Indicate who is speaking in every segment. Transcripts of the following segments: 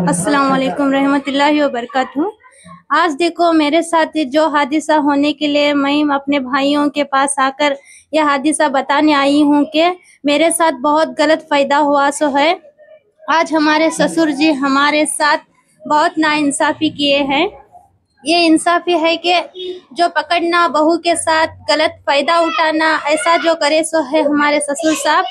Speaker 1: अस्सलाम वालेकुम रहमतुल्लाहि व बरकातहू। आज देखो मेरे साथ जो हादिसा होने के लिए मैं अपने भाइयों के पास आकर यह हादिसा बताने आई हूँ कि मेरे साथ बहुत गलत फायदा हुआ सो है। आज हमारे ससुर जी हमारे साथ बहुत नाइंसाफ़ी किए हैं। ये इंसाफी है कि जो पकड़ना, बहू के साथ गलत फायदा उठाना, ऐसा जो करे सो है हमारे ससुर साहब।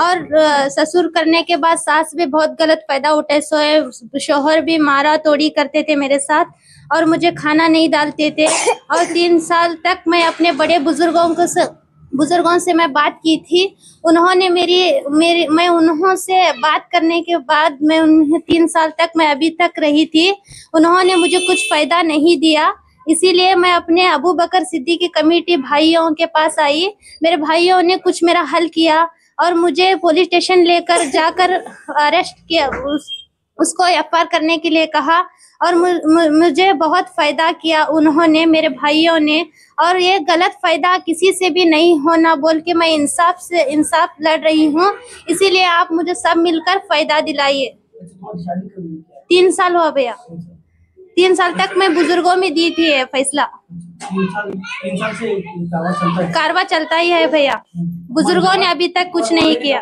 Speaker 1: और ससुर करने के बाद सास भी बहुत गलत फायदा उठे सो है। शोहर भी मारा तोड़ी करते थे मेरे साथ और मुझे खाना नहीं डालते थे। और 3 साल तक मैं अपने बड़े बुजुर्गों से मैं बात की थी। उन्होंने मैं उन्हों से बात करने के बाद मैं उन्हें 3 साल तक मैं अभी तक रही थी। उन्होंने मुझे कुछ फायदा नहीं दिया, इसीलिए मैं अपने अबू बकर सिद्दीकी कमेटी भाइयों के पास आई। मेरे भाइयों ने कुछ मेरा हल किया और मुझे पुलिस स्टेशन लेकर जाकर अरेस्ट किया, उसको एफआईआर करने के लिए कहा और मुझे बहुत फायदा किया उन्होंने, मेरे भाइयों ने। और ये गलत फायदा किसी से भी नहीं होना बोल के मैं इंसाफ लड़ रही हूँ। इसीलिए आप मुझे सब मिलकर फायदा दिलाइए। 3 साल हुआ भैया, 3 साल तक मैं बुजुर्गों में दी थी ये फैसला।
Speaker 2: 3 साल से
Speaker 1: कारवा चलता ही है भैया। बुजुर्गों ने अभी तक कुछ नहीं किया।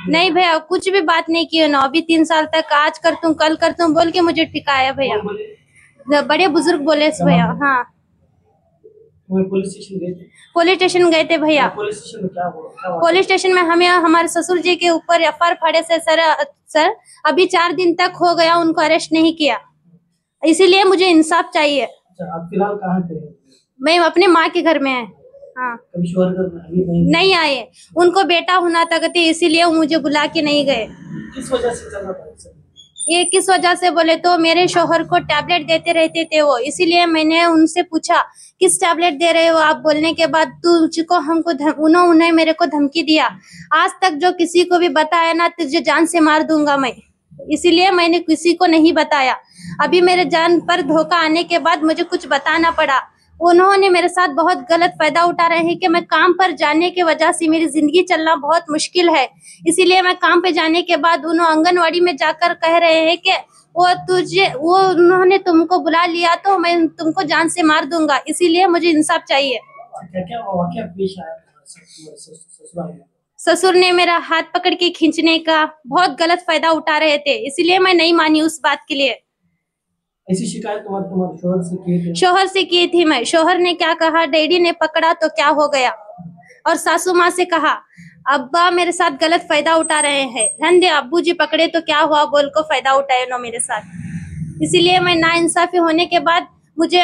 Speaker 1: नहीं भैया, कुछ भी बात नहीं की ना अभी 3 साल तक। आज कर दूं कल कर दूं बोल के मुझे टिकाया भैया। बड़े बुजुर्ग बोले भैया। हाँ,
Speaker 2: पुलिस
Speaker 1: स्टेशन गए थे भैया। पुलिस स्टेशन में हमें हमारे ससुर जी के ऊपर एफआईआर फाड़े से सर अभी 4 दिन तक हो गया, उनको अरेस्ट नहीं किया। इसीलिए मुझे इंसाफ चाहिए।
Speaker 2: आप फिलहाल कहाँ पे हैं?
Speaker 1: मैं अपने माँ के घर में है। हाँ,
Speaker 2: अभी
Speaker 1: नहीं आए। उनको बेटा होना था कहते, इसीलिए वो मुझे बुला के नहीं गए।
Speaker 2: किस वजह से चल रहा था?
Speaker 1: ये किस वजह से बोले तो मेरे शोहर को टैबलेट देते रहते थे वो, इसीलिए मैंने उनसे पूछा किस टैबलेट दे रहे हो आप। बोलने के बाद तुझको उन्होंने मेरे को धमकी दिया, आज तक जो किसी को भी बताया ना तुझे जान से मार दूंगा मैं। इसीलिए मैंने किसी को नहीं बताया। अभी मेरे जान पर धोखा आने के बाद मुझे कुछ बताना पड़ा। उन्होंने मेरे साथ बहुत गलत फायदा उठा रहे हैं कि मैं काम पर जाने के वजह से मेरी जिंदगी चलना बहुत मुश्किल है। इसीलिए मैं काम पे जाने के बाद उन्होंने आंगनवाड़ी में जाकर कह रहे हैं कि उन्होंने तुमको बुला लिया तो मैं तुमको जान से मार दूंगा। इसीलिए मुझे इंसाफ चाहिए। ससुर ने मेरा हाथ पकड़ के खींचने का बहुत गलत फायदा उठा रहे थे, इसीलिए मैं नहीं मानी उस बात के लिए।
Speaker 2: ऐसी शिकायत तुम्हारे शोहर से की थी?
Speaker 1: शोहर से की थी मैं। शोहर ने क्या कहा, डैडी ने पकड़ा तो क्या हो गया। और सासू माँ से कहा अब्बा मेरे साथ गलत फायदा उठा रहे हैं, रहने अब्बू जी पकड़े तो क्या हुआ बोल को फायदा उठाए ना मेरे साथ। इसीलिए मैं नाइंसाफी होने के बाद मुझे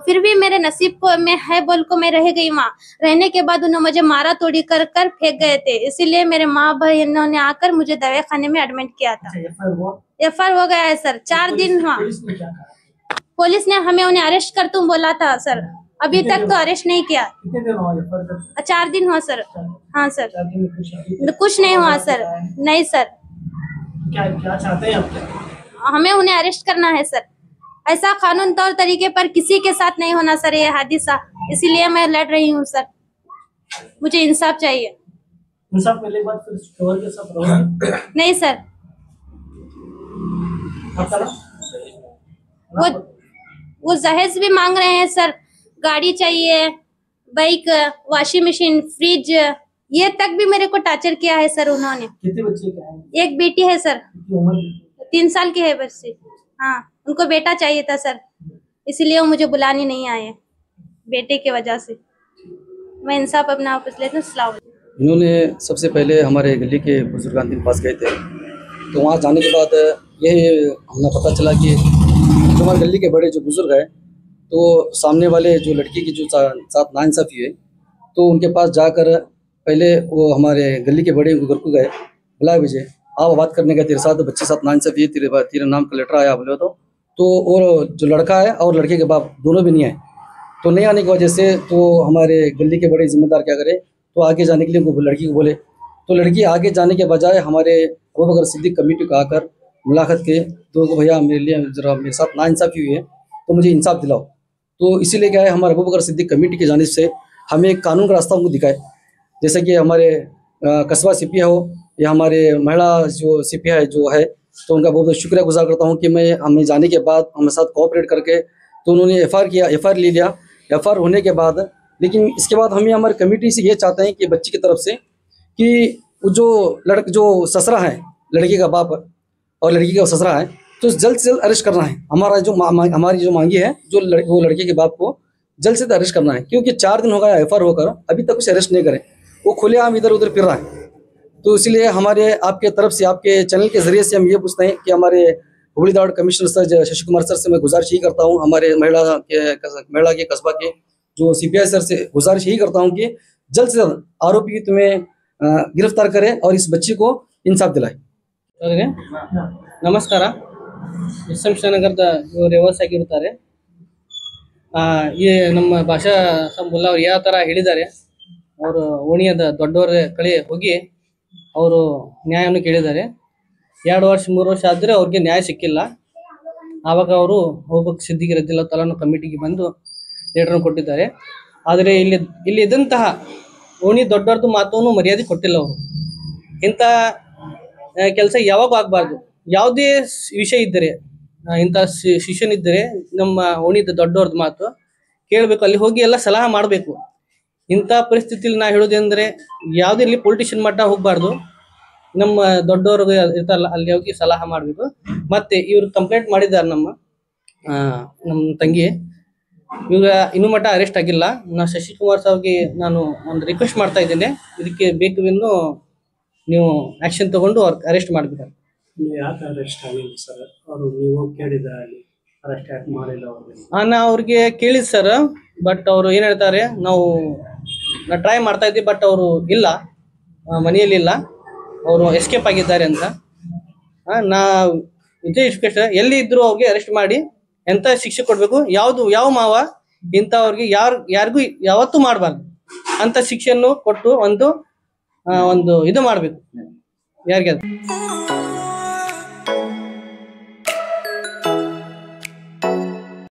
Speaker 1: फिर भी मेरे नसीब को में है बोल को मैं रह गई वहाँ। रहने के बाद उन्होंने मुझे मारा तोड़ी कर फेंक गए थे। इसीलिए मेरे माँ बहनों ने आकर मुझे दवाई खाने में एडमिट किया था। एफआईआर हो गया है सर। 4 दिन हुआ। पुलिस ने हमें उन्हें अरेस्ट कर तुम बोला था सर, अभी तक तो अरेस्ट नहीं किया। 4 दिन हुआ सर। हाँ सर, कुछ नहीं हुआ सर। नहीं सर,
Speaker 2: क्या चाहते हैं आप?
Speaker 1: हमें उन्हें अरेस्ट करना है सर। ऐसा कानून तौर तरीके पर किसी के साथ नहीं होना सर ये हादिसा। इसीलिए मैं लड़ रही हूँ सर, मुझे इंसाफ चाहिए।
Speaker 2: इंसाफ मिलने के बाद फिर शोहर के साथ रहोगे?
Speaker 1: नहीं सर, वो दहेज भी मांग रहे हैं सर। गाड़ी चाहिए, बाइक, वॉशिंग मशीन, फ्रिज, ये तक भी मेरे को टॉर्चर किया है सर उन्होंने।
Speaker 2: कितने बच्चे क्या हैं?
Speaker 1: एक बेटी है सर, 3 साल की है बच्ची। हाँ, उनको बेटा चाहिए था सर, इसीलिए वो मुझे बुलाने नहीं आए बेटे की वजह से। मैं इंसाफ अपना वापस लेती हूँ।
Speaker 3: इन्होंने सबसे पहले हमारे गली के बुजुर्गान के पास गए थे, तो वहाँ जाने के बाद ये हमें पता चला कि जो हमारे गली के बड़े जो बुजुर्ग हैं, तो सामने वाले जो लड़की की जो साथ नाइंसाफ़ी है, तो उनके पास जाकर पहले वो हमारे गली के बड़े घर को गए, बुलाए मुझे, आप बात करने का तेरे साथ बच्चे साथ नाइंसाफ़ी है, तेरे नाम का लेटर आया बोले तो और जो लड़का है और लड़के के बाप दोनों भी नहीं आए। तो नहीं आने की वजह से तो हमारे गली के बड़े जिम्मेदार क्या करें, तो आगे जाने के लिए वो लड़की को बोले, तो लड़की आगे जाने के बजाय हमारे अबू बकर सिद्दीक कमेटी को आकर मुलाकात के, तो भैया मेरे लिए ज़रा मेरे साथ नाइंसाफ़ी हुई है तो मुझे इंसाफ दिलाओ। तो इसीलिए क्या है, हमारे अबू बकर सिद्दीक कमेटी की जानिब से हमें एक कानून का रास्ता उनको दिखाए, जैसे कि हमारे कस्बा सीपीआई हो या हमारे महिला जो सीपीआई जो है, तो उनका बहुत बहुत शुक्रिया गुजार करता हूँ कि हमें जाने के बाद हमारे साथ कोऑपरेट करके तो उन्होंने एफआईआर ले लिया। एफआईआर होने के बाद लेकिन इसके बाद हमें हमारी कमेटी से ये चाहते हैं कि बच्ची की तरफ से कि जो ससरा है, लड़की का बाप और लड़की का ससरा है, तो जल्द से जल्द अरेस्ट करना है। हमारी जो मांगी है, वो लड़के के बाप को जल्द से जल्द अरेस्ट करना है, क्योंकि 4 दिन हो गया एफआईआर होकर अभी तक कुछ अरेस्ट नहीं करे, वो खुलेआम इधर उधर फिर रहा है। तो इसलिए हमारे आपके तरफ से, आपके चैनल के जरिए से हम ये पूछते हैं कि हमारे Hubli Dhar commissioner sir Shashi Kumar sir से मैं गुजारिश यही करता हूँ, हमारे महिला के कस्बा के जो सीपीआई सर से गुजारिश यही करता हूँ कि जल्द से जल्द आरोपी तुम्हें गिरफ्तार करें और इस बच्ची को इंसाफ दिलाए।
Speaker 4: ನಮಸ್ಕಾರ. ವಿಶ್ವೇಶ್ವರನಗರದ ಇವರು ವ್ಯವಸ್ಥೆಯಾಗಿರ್ತಾರೆ. ಈ ನಮ್ಮ ಭಾಷಾ ಸಂಬುಲ್ಲ ಅವ್ರು ಯಾವ ಥರ ಹೇಳಿದ್ದಾರೆ, ಅವರು ಓಣಿಯದ ದೊಡ್ಡವರ ಕಡೆ ಹೋಗಿ ಅವರು ನ್ಯಾಯವನ್ನು ಕೇಳಿದ್ದಾರೆ. 2 ವರ್ಷ 3 ವರ್ಷ ಆದರೆ ಅವ್ರಿಗೆ ನ್ಯಾಯ ಸಿಕ್ಕಿಲ್ಲ. ಆವಾಗ ಅವರು ಹೋಗ್ಬೇಕು ಸಿದ್ದಿಕ್ ರದಿಲ್ಲ ತಲಾನು ಕಮಿಟಿಗೆ ಬಂದು ಲೆಟರ್ನ ಕೊಟ್ಟಿದ್ದಾರೆ. ಆದರೆ ಇಲ್ಲಿ ಇದ್ದಂತಹ ಓಣಿ ದೊಡ್ಡವ್ರದ್ದು ಮಾತನ್ನು ಮರ್ಯಾದೆ ಕೊಟ್ಟಿಲ್ಲ ಅವರು. ಇಂಥ ಕೆಲಸ ಯಾವಾಗ ಆಗಬಾರ್ದು. ಯಾವುದೇ ವಿಷಯ ಇದ್ದರೆ, ಇಂಥ ಶಿಷ್ಯನಿದ್ದರೆ ನಮ್ಮ ಓಣಿದ ದೊಡ್ಡವ್ರದ್ದು ಮಾತು ಕೇಳಬೇಕು, ಅಲ್ಲಿ ಹೋಗಿ ಎಲ್ಲ ಸಲಹೆ ಮಾಡಬೇಕು. ಇಂಥ ಪರಿಸ್ಥಿತಿಲಿ ನಾ ಹೇಳೋದಂದರೆ ಯಾವುದೇ ಇಲ್ಲಿ ಪೊಲಿಟಿಷಿಯನ್ ಮಟ್ಟ ಹೋಗಬಾರ್ದು, ನಮ್ಮ ದೊಡ್ಡವ್ರಿಗೆ ಇರ್ತಾರಲ್ಲ ಅಲ್ಲಿ ಹೋಗಿ ಸಲಹೆ ಮಾಡಬೇಕು. ಮತ್ತು ಇವರು ಕಂಪ್ಲೇಂಟ್ ಮಾಡಿದ್ದಾರೆ ನಮ್ಮ ತಂಗಿ, ಇವಾಗ ಇನ್ನೂ ಮಟ್ಟ ಅರೆಸ್ಟ್ ಆಗಿಲ್ಲ. ನಾ ಶಶಿಕುಮಾರ್ ಸಾವ್ಗೆ ನಾನು ಒಂದು ರಿಕ್ವೆಸ್ಟ್ ಮಾಡ್ತಾ ಇದ್ದೇನೆ, ಇದಕ್ಕೆ ಬೇಕು ಇನ್ನು ನೀವು ಆ್ಯಕ್ಷನ್ ತೊಗೊಂಡು ಅವ್ರಿಗೆ ಅರೆಸ್ಟ್ ಮಾಡಬೇಕು.
Speaker 2: ಯಾಕೆ ಅರೆಸ್ಟ್ ಆಗಿಲ್ಲ ಸರ್? ಅವರು ನೀವು ಕೇಳಿದ್ರೆ ಅಲ್ಲಿ ಅರೆಸ್ಟ್ ಯಾಕೆ ಮಾಡಿಲ್ಲ ಅವ್ರಿಗೆ?
Speaker 4: ನಾ ಅವ್ರಿಗೆ ಕೇಳಿದ್ ಸರ್, ಬಟ್ ಅವರು ಏನು ಹೇಳ್ತಾರೆ, ನಾ ಟ್ರೈ ಮಾಡ್ತಾ ಇದ್ದೀವಿ, ಬಟ್ ಅವರು ಇಲ್ಲ, ಮನೆಯಲ್ಲಿ ಇಲ್ಲ, ಅವರು ಎಸ್ಕೇಪ್ ಆಗಿದ್ದಾರೆ ಅಂತ. ನಾ ಇದೇ ರಿಕ್ವೆಸ್ಟ್, ಎಲ್ಲಿ ಇದ್ರು ಅವ್ರಿಗೆ ಅರೆಸ್ಟ್ ಮಾಡಿ ಎಂಥ ಶಿಕ್ಷೆ ಕೊಡಬೇಕು, ಯಾವ ಮಾವ ಇಂಥವ್ರಿಗೆ ಯಾರಿಗೂ ಯಾವತ್ತೂ ಮಾಡಬಾರ್ದು ಅಂತ ಶಿಕ್ಷೆಯನ್ನು ಕೊಟ್ಟು ಒಂದು ಇದು ಮಾಡಬೇಕು ಯಾರಿಗೆ.